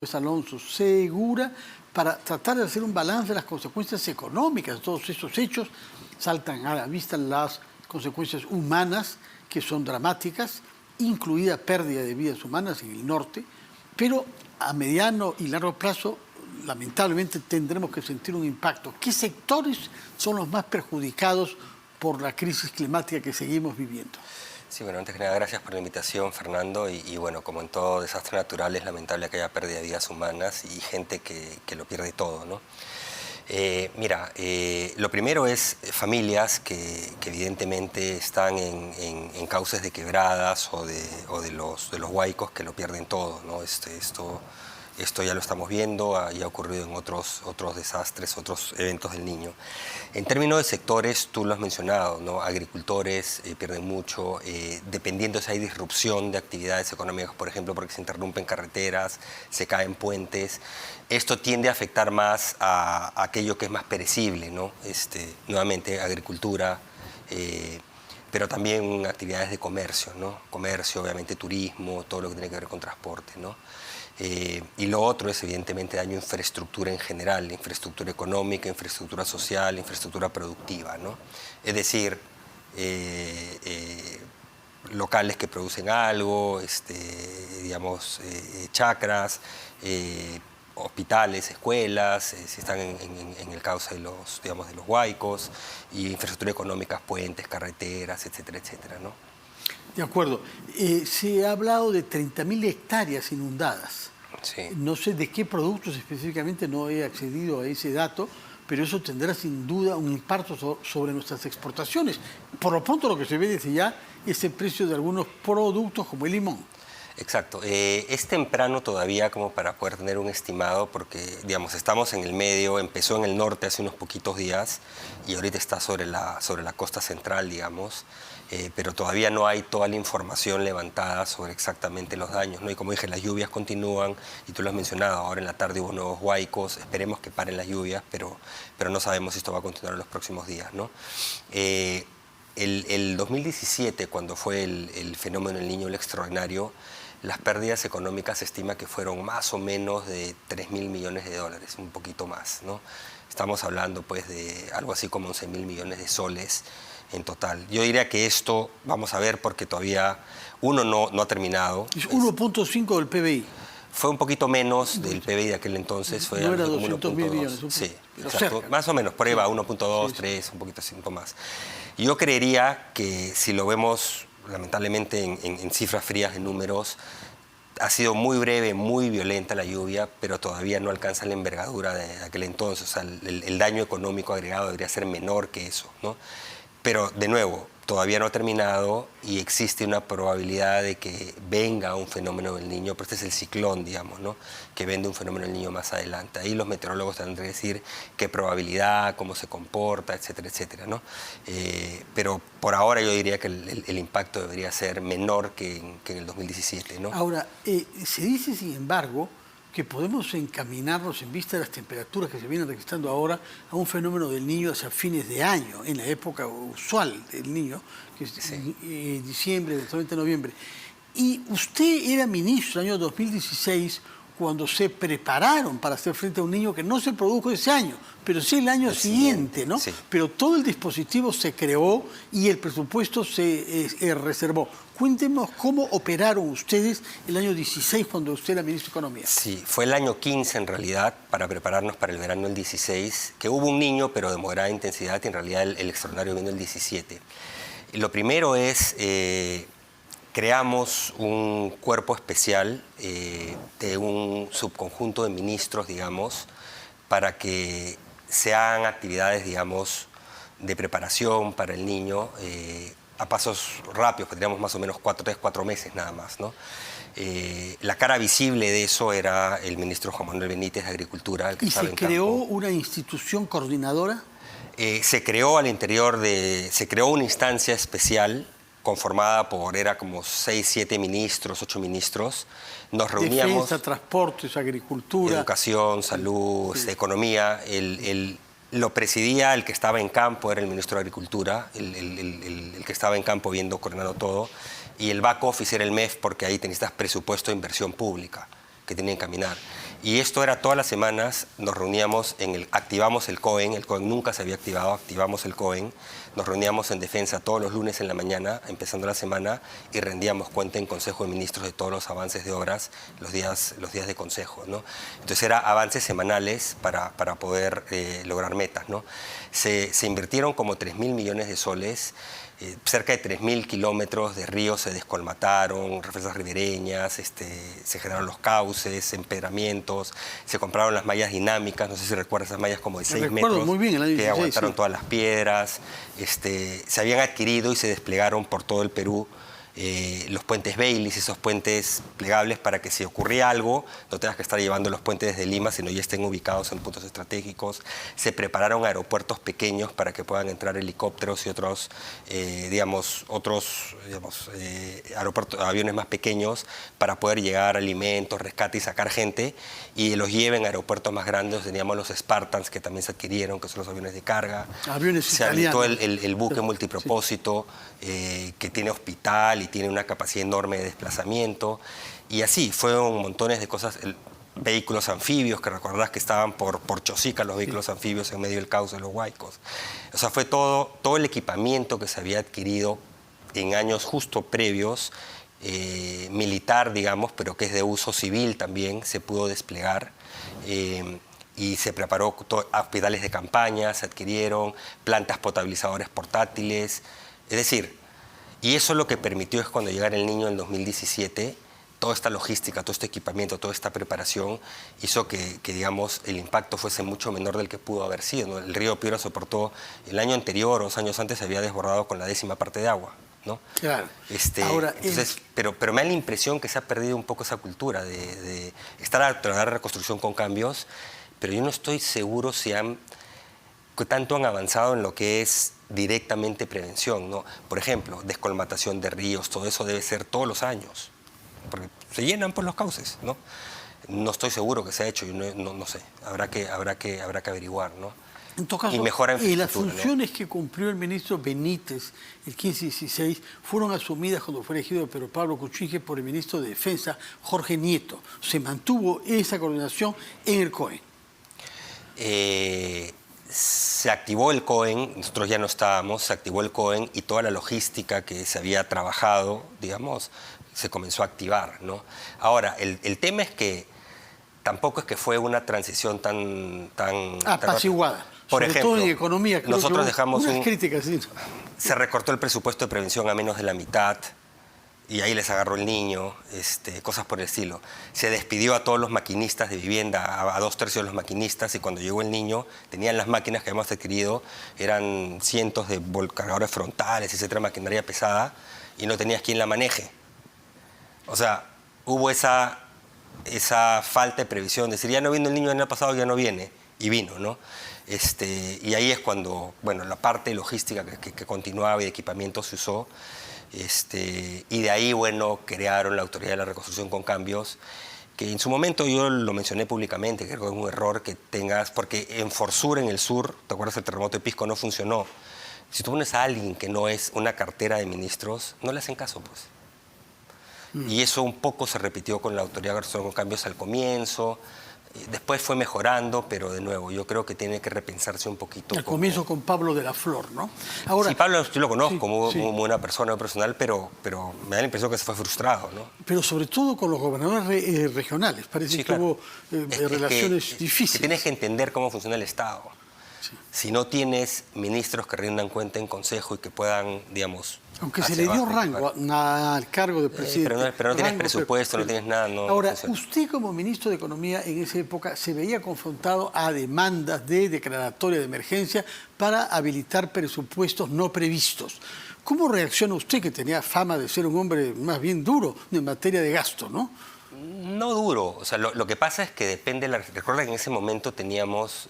Alonso Segura para tratar de hacer un balance de las consecuencias económicas de todos estos hechos. Saltan a la vista las consecuencias humanas, que son dramáticas, incluida pérdida de vidas humanas en el norte, pero a mediano y largo plazo, lamentablemente, tendremos que sentir un impacto. ¿Qué sectores son los más perjudicados por la crisis climática que seguimos viviendo? Sí, bueno, antes que nada, gracias por la invitación, Fernando. Y bueno, como en todo desastre natural, es lamentable que haya pérdida de vidas humanas y gente que lo pierde todo, ¿no? Lo primero es familias que evidentemente están en cauces de quebradas o de los huaicos que lo pierden todo, ¿no? Esto ya lo estamos viendo, ya ha ocurrido en otros desastres, otros eventos del Niño. En términos de sectores, tú lo has mencionado, ¿no? Agricultores pierden mucho, dependiendo si hay disrupción de actividades económicas, por ejemplo, porque se interrumpen carreteras, se caen puentes. Esto tiende a afectar más a aquello que es más perecible, ¿no? Nuevamente, agricultura, pero también actividades de comercio, ¿no? Comercio, obviamente turismo, todo lo que tiene que ver con transporte, ¿no? Y lo otro es evidentemente daño a infraestructura en general, infraestructura económica, infraestructura social, infraestructura productiva, ¿no? Es decir, locales que producen algo, chacras, hospitales, escuelas, si están en el cauce de los huaicos, y infraestructura económica, puentes, carreteras, etcétera, etcétera, ¿no? De acuerdo. Se ha hablado de 30.000 hectáreas inundadas. Sí. No sé de qué productos específicamente, no he accedido a ese dato, pero eso tendrá sin duda un impacto sobre nuestras exportaciones. Por lo pronto lo que se ve desde ya es el precio de algunos productos como el limón. Exacto. Es temprano todavía como para poder tener un estimado porque, digamos, estamos en el medio, empezó en el norte hace unos poquitos días y ahorita está sobre la costa central, digamos, pero todavía no hay toda la información levantada sobre exactamente los daños, ¿no? Y como dije, las lluvias continúan y tú lo has mencionado, ahora en la tarde hubo nuevos huaicos, esperemos que paren las lluvias, pero no sabemos si esto va a continuar en los próximos días, ¿no? El 2017, cuando fue el fenómeno del Niño, el extraordinario, las pérdidas económicas se estima que fueron más o menos de 3.000 millones de dólares, un poquito más, ¿no? Estamos hablando pues de algo así como 11.000 millones de soles en total. Yo diría que esto, vamos a ver, porque todavía uno no ha terminado. Es 1.5 del PBI. Fue un poquito menos del PBI de aquel entonces, fue no era como 200.000 millones. Sí, exacto, más o menos, por ahí va, 1.2, sí, 3, un poquito más. Yo creería que si lo vemos lamentablemente en cifras frías, en números, ha sido muy breve, muy violenta la lluvia, pero todavía no alcanza la envergadura de aquel entonces. O sea, el daño económico agregado debería ser menor que eso, ¿no? Pero, de nuevo, todavía no ha terminado y existe una probabilidad de que venga un fenómeno del Niño, pero este es el ciclón, digamos, ¿no? Que vende un fenómeno del Niño más adelante. Ahí los meteorólogos tendrán que decir qué probabilidad, cómo se comporta, etcétera, etcétera, ¿no? Pero por ahora yo diría que el impacto debería ser menor que en el 2017, ¿no? Ahora, se dice, sin embargo, que podemos encaminarnos en vista de las temperaturas que se vienen registrando ahora a un fenómeno del Niño hacia fines de año, en la época usual del Niño, que es sí, diciembre, eventualmente noviembre. Y usted era ministro en el año 2016 cuando se prepararon para hacer frente a un Niño que no se produjo ese año, pero sí el año siguiente, ¿no? Sí. Pero todo el dispositivo se creó y el presupuesto se reservó. Cuéntenos cómo operaron ustedes el año 16 cuando usted era ministro de Economía. Sí, fue el año 15 en realidad para prepararnos para el verano del 16, que hubo un Niño pero de moderada intensidad y en realidad el extraordinario vino el 17. Y lo primero es... creamos un cuerpo especial de un subconjunto de ministros, digamos, para que se hagan actividades, digamos, de preparación para el Niño a pasos rápidos, pues teníamos más o menos 4 meses nada más, ¿no? La cara visible de eso era el ministro Juan Manuel Benítez de Agricultura. El que ¿Y se creó una institución coordinadora? Se creó al interior se creó una instancia especial conformada por, era como 6, 7 ministros, 8 ministros. Nos reuníamos... Defensa, transportes, agricultura... Educación, salud, sí, economía. Lo presidía el que estaba en campo, era el ministro de Agricultura, el que estaba en campo viendo, coordinando todo. Y el back office era el MEF, porque ahí necesitas presupuesto de inversión pública que tenían que caminar. Y esto era todas las semanas, nos reuníamos, activamos el COEN nunca se había activado, activamos el COEN, nos reuníamos en defensa todos los lunes en la mañana, empezando la semana, y rendíamos cuenta en Consejo de Ministros de todos los avances de obras los días de consejo, ¿no? Entonces era avances semanales para poder lograr metas, ¿no? Se invirtieron como 3.000 millones de soles. Cerca de 3.000 kilómetros de ríos se descolmataron, represas ribereñas, se generaron los cauces, empedramientos, se compraron las mallas dinámicas, no sé si recuerdas esas mallas como de 6 metros, muy bien, el año que 16, aguantaron sí. todas las piedras, se habían adquirido y se desplegaron por todo el Perú los puentes Baylis, esos puentes plegables para que si ocurría algo no tengas que estar llevando los puentes desde Lima, sino ya estén ubicados en puntos estratégicos. Se prepararon aeropuertos pequeños para que puedan entrar helicópteros y otros aviones más pequeños para poder llegar alimentos, rescate y sacar gente, y los lleven a aeropuertos más grandes. Teníamos los Spartans, que también se adquirieron, que son los aviones de carga. Aviones se habilitó italianos. el buque multipropósito, que tiene hospital y tiene una capacidad enorme de desplazamiento. Y así, fueron montones de cosas. Vehículos anfibios, que recordarás que estaban por Chosica, los vehículos anfibios en medio del caos de los huaicos. O sea, fue todo el equipamiento que se había adquirido en años justo previos, militar, digamos, pero que es de uso civil también, se pudo desplegar. Y se preparó hospitales de campaña, se adquirieron plantas potabilizadoras portátiles. Es decir, y eso lo que permitió es cuando llegara el niño en 2017, toda esta logística, todo este equipamiento, toda esta preparación hizo que digamos, el impacto fuese mucho menor del que pudo haber sido, ¿no? El río Piura soportó, el año anterior o 2 años antes se había desbordado con la 10ª parte de agua, ¿no? Claro. Ahora, entonces, pero me da la impresión que se ha perdido un poco esa cultura de estar a tratar de reconstrucción con cambios, pero yo no estoy seguro si tanto han avanzado en lo que es directamente prevención, ¿no? Por ejemplo, descolmatación de ríos, todo eso debe ser todos los años, porque se llenan por los cauces, ¿no? No estoy seguro que se ha hecho, yo no sé, habrá que averiguar, ¿no? En todo caso, y mejora en las infraestructura, funciones, ¿no?, que cumplió el ministro Benítez el 15 y 16 fueron asumidas cuando fue elegido Pedro Pablo Kuczynski por el ministro de Defensa, Jorge Nieto. Se mantuvo esa coordinación en el COEN. Se activó el COEN, nosotros ya no estábamos, se activó el COEN y toda la logística que se había trabajado, digamos, se comenzó a activar, ¿no? Ahora, el tema es que tampoco es que fue una transición tan apaciguada. Por Sobre ejemplo, todo en economía, creo nosotros que dejamos unas críticas, sí. Se recortó el presupuesto de prevención a menos de la mitad, y ahí les agarró el niño, cosas por el estilo. Se despidió a todos los maquinistas de vivienda, a 2/3 de los maquinistas, y cuando llegó el niño, tenían las máquinas que habíamos adquirido, eran cientos de cargadores frontales, etcétera, maquinaria pesada, y no tenías quien la maneje. O sea, hubo esa falta de previsión, decir, ya no vino el niño el año pasado, ya no viene, y vino, ¿no? Y ahí es cuando, bueno, la parte logística que continuaba y de equipamiento se usó. Y de ahí, bueno, crearon la Autoridad de la Reconstrucción con Cambios, que en su momento yo lo mencioné públicamente, que es un error que tengas, porque en Forsur, en el sur, ¿te acuerdas? El terremoto de Pisco no funcionó. Si tú pones a alguien que no es una cartera de ministros, no le hacen caso, pues. Y eso un poco se repitió con la Autoridad de la Reconstrucción con Cambios al comienzo. Después fue mejorando, pero de nuevo, yo creo que tiene que repensarse un poquito. Al comienzo con Pablo de la Flor, ¿no? Ahora, sí, Pablo yo lo conozco como sí. una persona personal, pero me da la impresión que se fue frustrado, ¿no? Pero sobre todo con los gobernadores regionales. Parece que claro. hubo relaciones difíciles. Que tienes que entender cómo funciona el Estado. Sí. Si no tienes ministros que rindan cuenta en consejo y que puedan, digamos... Aunque se le dio rango al cargo de presidente. Pero no tienes presupuesto, no tienes nada. No Ahora, funciona. usted como ministro de Economía en esa época se veía confrontado a demandas de declaratoria de emergencia para habilitar presupuestos no previstos. ¿Cómo reacciona usted, que tenía fama de ser un hombre más bien duro en materia de gasto, no? No duro. O sea, lo que pasa es que depende... Recuerda que en ese momento teníamos...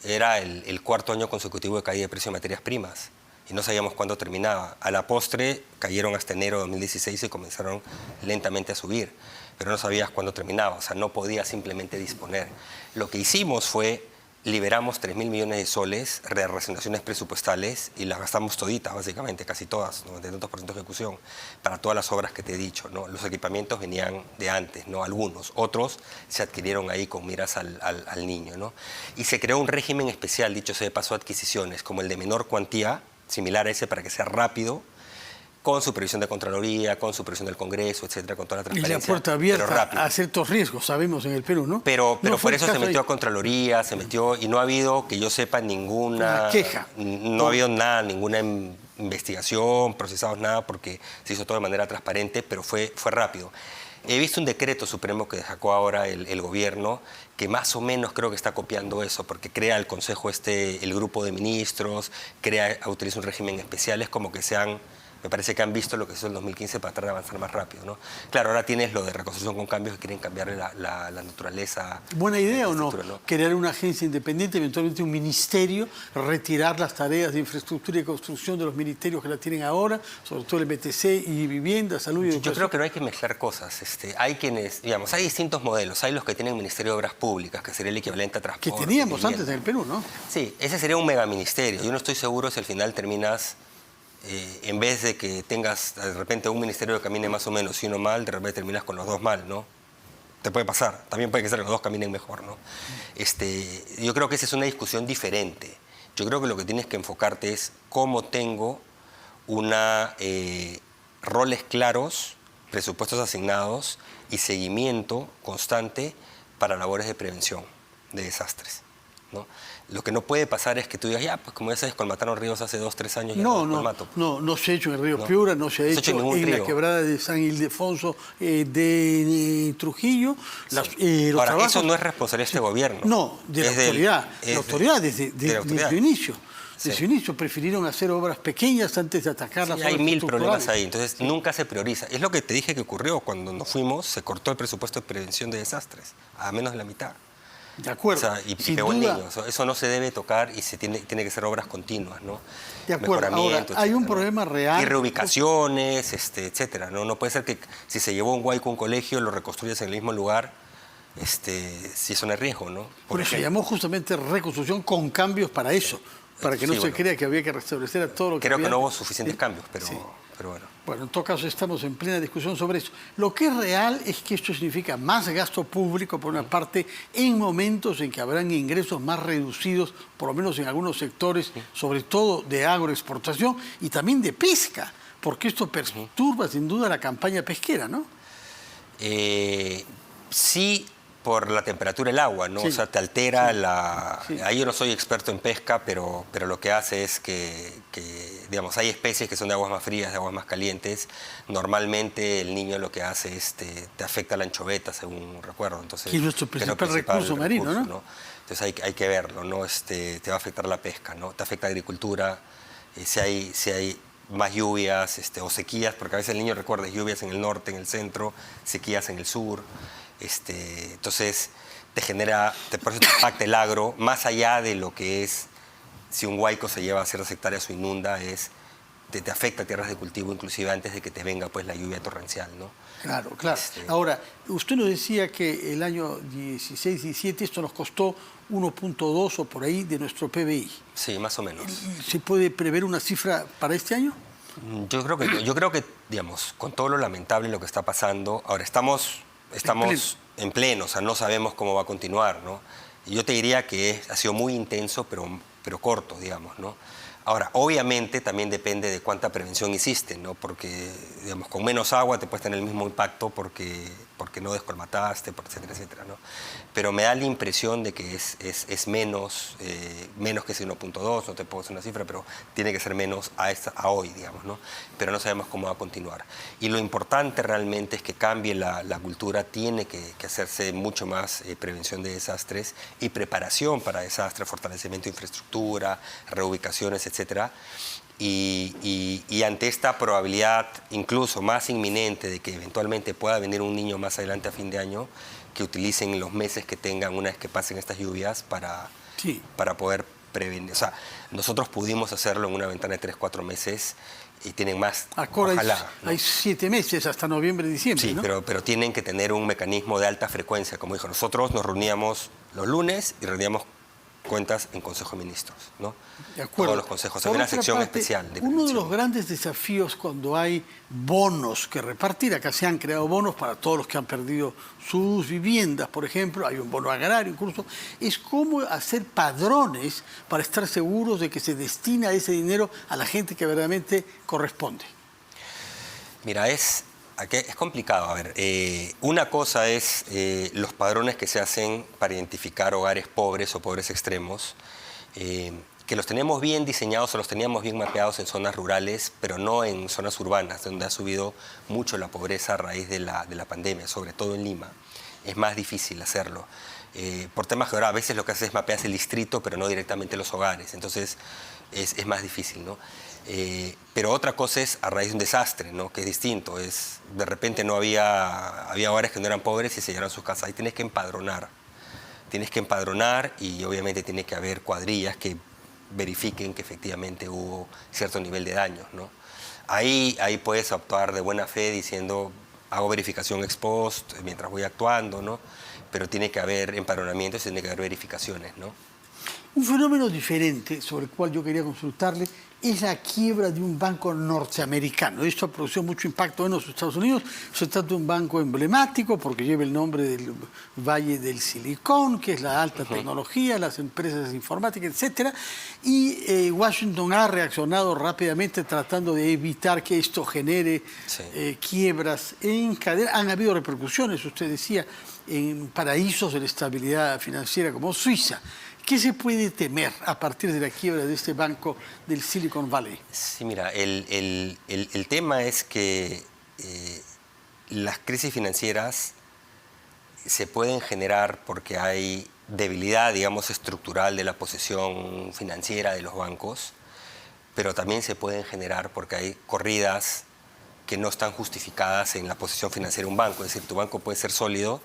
era el 4º año consecutivo de caída de precio de materias primas. Y no sabíamos cuándo terminaba. A la postre cayeron hasta enero de 2016 y comenzaron lentamente a subir, pero no sabías cuándo terminaba, o sea, no podías simplemente disponer. Lo que hicimos fue liberamos 3.000 millones de soles de reasignaciones presupuestales y las gastamos toditas, básicamente, casi todas, 92% de ejecución, para todas las obras que te he dicho, ¿no? Los equipamientos venían de antes, ¿no? Algunos, otros se adquirieron ahí con miras al niño, ¿no? Y se creó un régimen especial, dicho sea de paso, de adquisiciones, como el de menor cuantía, similar a ese para que sea rápido, con supervisión de Contraloría, con supervisión del Congreso, etcétera, con toda la transparencia. Y la puerta abierta a ciertos riesgos, sabemos, en el Perú, ¿no? Pero no por eso se metió ahí. a Contraloría, se metió, y no ha habido, que yo sepa, ninguna queja. No ha habido nada, ninguna investigación, procesados, nada, porque se hizo todo de manera transparente, pero fue rápido. He visto un decreto supremo que sacó ahora el gobierno, que más o menos creo que está copiando eso, porque crea el Consejo el grupo de ministros, utiliza un régimen especial, es como que me parece que han visto lo que hizo en el 2015 para tratar de avanzar más rápido, ¿no? Claro, ahora tienes lo de reconstrucción con cambios que quieren cambiarle la naturaleza. ¿Buena idea o no? ¿no? Crear una agencia independiente, eventualmente un ministerio, retirar las tareas de infraestructura y construcción de los ministerios que la tienen ahora, sobre todo el BTC y vivienda, salud y educación. Yo creo que no hay que mezclar cosas. Hay quienes, digamos, hay distintos modelos. Hay los que tienen Ministerio de Obras Públicas, que sería el equivalente a transporte. Que teníamos antes en el Perú, ¿no? Sí, ese sería un megaministerio. Yo no estoy seguro si al final terminas... en vez de que tengas de repente un ministerio que camine más o menos y uno mal, de repente terminas con los dos mal, ¿no? Te puede pasar. También puede que ser que los dos caminen mejor, ¿no? Yo creo que esa es una discusión diferente. Yo creo que lo que tienes que enfocarte es cómo tengo roles claros, presupuestos asignados y seguimiento constante para labores de prevención de desastres, ¿no? Lo que no puede pasar es que tú digas, ya, pues como ya se descolmataron ríos hace 2 o 3 años, ya no se ha hecho en el río Piura, no se ha hecho en la quebrada de San Ildefonso de Trujillo. Ahora, eso no es responsabilidad de este gobierno. No, de la autoridad. La autoridad desde su inicio. Desde su inicio prefirieron hacer obras pequeñas antes de atacar las obras hay 1000 estructurales. problemas ahí, entonces nunca se prioriza. Es lo que te dije que ocurrió cuando nos fuimos, se cortó el presupuesto de prevención de desastres, a menos de la mitad. De acuerdo. O sea, y pegó el niño. Eso no se debe tocar y tiene que ser obras continuas, ¿no? De acuerdo. Ahora, hay un problema real. Y reubicaciones, etcétera, ¿no? No puede ser que si se llevó un huaico a un colegio, lo reconstruyas en el mismo lugar, si eso no es riesgo, ¿no? Por eso se llamó justamente reconstrucción con cambios para eso, para que no se crea que había que restablecer a todo lo que creo había. Que no hubo suficientes cambios, pero bueno. Bueno, en todo caso estamos en plena discusión sobre eso. Lo que es real es que esto significa más gasto público, por una parte, en momentos en que habrán ingresos más reducidos, por lo menos en algunos sectores, sobre todo de agroexportación y también de pesca, porque esto perturba sin duda la campaña pesquera, ¿no? Sí, por la temperatura del agua, ¿no? Sí. O sea, te altera Sí. Ahí yo no soy experto en pesca, pero lo que hace es que, digamos, hay especies que son de aguas más frías, de aguas más calientes. Normalmente el niño lo que hace es te afecta la anchoveta, según recuerdo. Entonces, que es nuestro principal recurso marino, ¿no? Entonces hay que verlo, ¿no? Te va a afectar la pesca, ¿no? Te afecta la agricultura, si hay más lluvias o sequías, porque a veces el niño recuerda lluvias en el norte, en el centro, sequías en el sur. Entonces por eso te impacta el agro, más allá de lo que es, si un huaico se lleva a ciertas hectáreas o inunda, te afecta tierras de cultivo inclusive antes de que te venga pues la lluvia torrencial, ¿no? Claro. Ahora, usted nos decía que el año 16-17 esto nos costó 1.2 o por ahí de nuestro PBI. Sí, más o menos. ¿Se puede prever una cifra para este año? Yo creo que, digamos, con todo lo lamentable lo que está pasando, ahora estamos en pleno, o sea, no sabemos cómo va a continuar, ¿no? Y yo te diría que ha sido muy intenso, pero corto, digamos, ¿no? Ahora, obviamente también depende de cuánta prevención hiciste, ¿no? Porque, digamos, con menos agua te puedes tener el mismo impacto porque no descolmataste, etcétera, etcétera, ¿no? Pero me da la impresión de que es menos que ese 1.2, no te puedo decir una cifra, pero tiene que ser menos a hoy, digamos, ¿no? Pero no sabemos cómo va a continuar. Y lo importante realmente es que cambie la cultura, tiene que hacerse mucho más prevención de desastres y preparación para desastres, fortalecimiento de infraestructura, reubicaciones, etcétera. Y ante esta probabilidad incluso más inminente de que eventualmente pueda venir un niño más adelante a fin de año, que utilicen los meses que tengan una vez que pasen estas lluvias para poder prevenir. O sea, nosotros pudimos hacerlo en una ventana de 3-4 meses y tienen más. Ojalá. Hay 7 meses hasta noviembre, diciembre, sí, ¿no? pero tienen que tener un mecanismo de alta frecuencia. Como dijo, nosotros nos reuníamos los lunes y reuníamos cuentas en Consejo de Ministros, ¿no? De acuerdo. Todos los consejos. Por Hay una otra sección parte, especial de uno de prevención. los grandes desafíos cuando hay bonos que repartir, acá se han creado bonos para todos los que han perdido sus viviendas, por ejemplo, hay un bono agrario incluso, es cómo hacer padrones para estar seguros de que se destina ese dinero a la gente que verdaderamente corresponde. Mira, es complicado. A ver, una cosa es los padrones que se hacen para identificar hogares pobres o pobres extremos, que los tenemos bien diseñados o los teníamos bien mapeados en zonas rurales, pero no en zonas urbanas, donde ha subido mucho la pobreza a raíz de la pandemia, sobre todo en Lima. Es más difícil hacerlo. Por temas que ahora a veces lo que haces es mapeas el distrito, pero no directamente los hogares. Entonces es más difícil, ¿no? Pero otra cosa es a raíz de un desastre, ¿no? Que es distinto. De repente había hogares que no eran pobres y se llenaron sus casas. Ahí tienes que empadronar. Tienes que empadronar y obviamente tiene que haber cuadrillas que verifiquen que efectivamente hubo cierto nivel de daños, ¿no? Ahí puedes actuar de buena fe diciendo, hago verificación ex post mientras voy actuando, ¿no? Pero tiene que haber empadronamientos y tiene que haber verificaciones, ¿no? Un fenómeno diferente sobre el cual yo quería consultarle es la quiebra de un banco norteamericano. Esto ha producido mucho impacto en los Estados Unidos. Se trata de un banco emblemático porque lleva el nombre del Valle del Silicón, que es la alta tecnología, las empresas informáticas, etc. Y Washington ha reaccionado rápidamente tratando de evitar que esto genere quiebras en cadena. Han habido repercusiones, usted decía, en paraísos de la estabilidad financiera como Suiza. ¿Qué se puede temer a partir de la quiebra de este banco del Silicon Valley? Sí, mira, el tema es que las crisis financieras se pueden generar porque hay debilidad, digamos, estructural de la posición financiera de los bancos, pero también se pueden generar porque hay corridas que no están justificadas en la posición financiera de un banco. Es decir, tu banco puede ser sólido,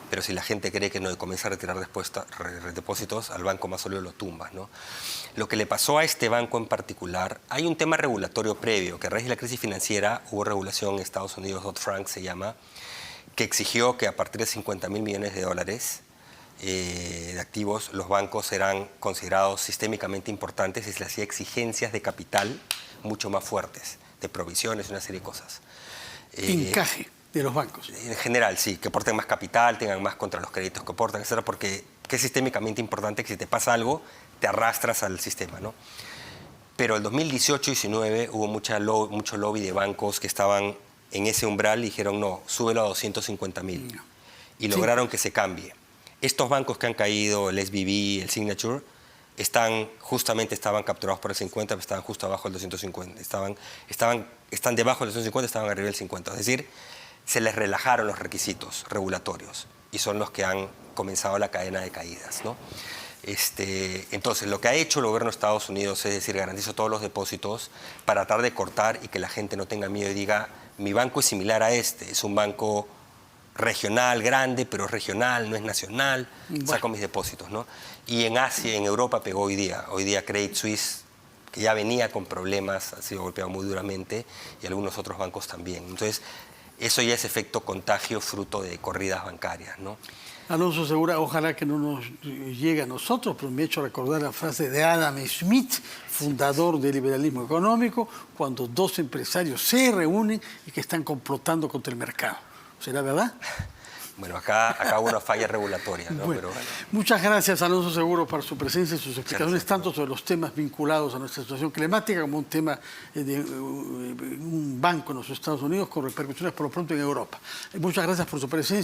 pero si la gente cree que no comienza a retirar depósitos, al banco más sólido lo tumbas, ¿no? Lo que le pasó a este banco en particular, hay un tema regulatorio previo, que a raíz de la crisis financiera hubo regulación en Estados Unidos, Dodd-Frank se llama, que exigió que a partir de $50.000 millones de activos, los bancos eran considerados sistémicamente importantes y se les hacía exigencias de capital mucho más fuertes, de provisiones, una serie de cosas. Encaje de los bancos. En general, sí, que aporten más capital, tengan más contra los créditos que aportan, etc., porque es sistémicamente importante que si te pasa algo, te arrastras al sistema, ¿no? Pero el 2018-19 hubo mucho lobby de bancos que estaban en ese umbral y dijeron, no, súbelo a 250.000. Y lograron que se cambie. Estos bancos que han caído, el SVB, el Signature, estaban capturados por el 50, pero estaban justo abajo del 250. Están debajo del 250, estaban arriba del 50. Es decir, se les relajaron los requisitos regulatorios y son los que han comenzado la cadena de caídas, ¿no? Entonces, lo que ha hecho el gobierno de Estados Unidos es decir, garantizo todos los depósitos para tratar de cortar y que la gente no tenga miedo y diga, mi banco es similar a este, es un banco regional, grande, pero es regional, no es nacional, saco mis depósitos, ¿no? Y en Asia, en Europa pegó hoy día Credit Suisse, que ya venía con problemas, ha sido golpeado muy duramente, y algunos otros bancos también. Entonces, eso ya es efecto contagio fruto de corridas bancarias, ¿no? Alonso Segura, ojalá que no nos llegue a nosotros, pero me ha hecho recordar la frase de Adam Smith, fundador del liberalismo económico, cuando dos empresarios se reúnen y que están complotando contra el mercado. ¿Será verdad? Bueno, acá hubo una falla regulatoria, ¿no? Bueno, Pero, muchas gracias, Alonso Seguro, por su presencia y sus explicaciones, tanto sobre los temas vinculados a nuestra situación climática como un tema de un banco en los Estados Unidos con repercusiones por lo pronto en Europa. Muchas gracias por su presencia.